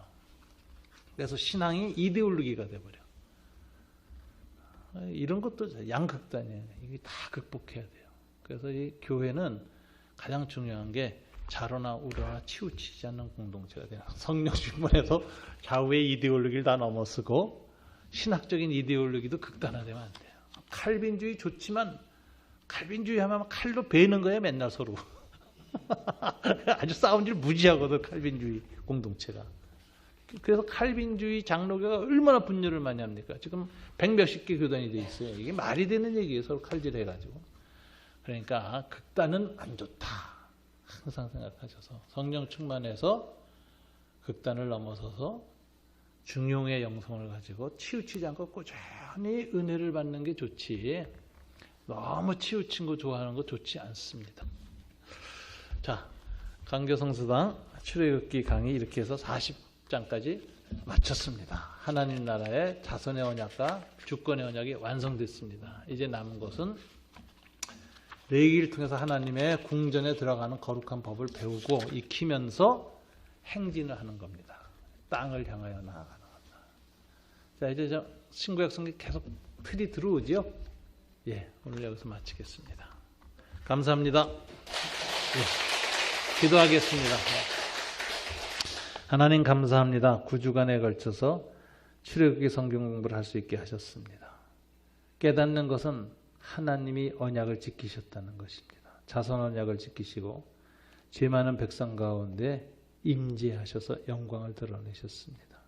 그래서 신앙이 이데올로기가 돼버려. 이런 것도 양극단이에요. 이게 다 극복해야 돼요. 그래서 이 교회는 가장 중요한 게 좌로나 우로나 치우치지 않는 공동체가 돼요. 성령 충만해서 좌우의 이데올로기를 다 넘어서고 신학적인 이데올로기도 극단화되면 안 돼요. 칼빈주의 좋지만 칼빈주의 하면 칼로 베는 거예요. 맨날 서로. 아주 싸움질 무지하거든. 칼빈주의 공동체가. 그래서 칼빈주의 장로교가 얼마나 분열을 많이 합니까? 지금 100몇십 개 교단이 돼 있어요. 이게 말이 되는 얘기예요. 서로 칼질해가지고. 그러니까 극단은 안 좋다. 항상 생각하셔서 성령 충만해서 극단을 넘어서서 중용의 영성을 가지고 치우치지 않고 꾸준히 은혜를 받는 게 좋지. 너무 치우친 거 좋아하는 거 좋지 않습니다. 자, 강교성수당 출애굽기 강의 이렇게 해서 40장까지 마쳤습니다. 하나님 나라의 자선의 언약과 주권의 언약이 완성됐습니다. 이제 남은 것은 레위기를 통해서 하나님의 궁전에 들어가는 거룩한 법을 배우고 익히면서 행진을 하는 겁니다. 땅을 향하여 나아가는 겁니다. 자, 이제 저 신구약 성경 계속 틀이 들어오지요? 예, 오늘 여기서 마치겠습니다. 감사합니다. 예, 기도하겠습니다. 하나님 감사합니다. 9주간에 걸쳐서 출애굽기 성경 공부를 할 수 있게 하셨습니다. 깨닫는 것은 하나님이 언약을 지키셨다는 것입니다. 자선 언약을 지키시고 죄 많은 백성 가운데 임재하셔서 영광을 드러내셨습니다.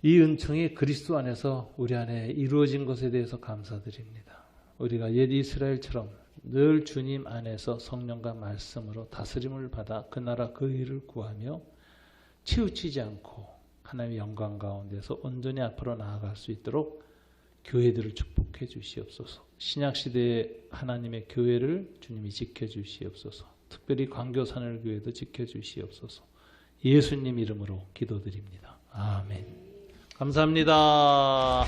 이 은총이 그리스도 안에서 우리 안에 이루어진 것에 대해서 감사드립니다. 우리가 옛 이스라엘처럼 늘 주님 안에서 성령과 말씀으로 다스림을 받아 그 나라 그 일을 구하며 치우치지 않고 하나님의 영광 가운데서 온전히 앞으로 나아갈 수 있도록 교회들을 축복해 주시옵소서. 신약시대의 하나님의 교회를 주님이 지켜주시옵소서. 특별히 광교산을 교회도 지켜주시옵소서. 예수님 이름으로 기도드립니다. 아멘. 감사합니다.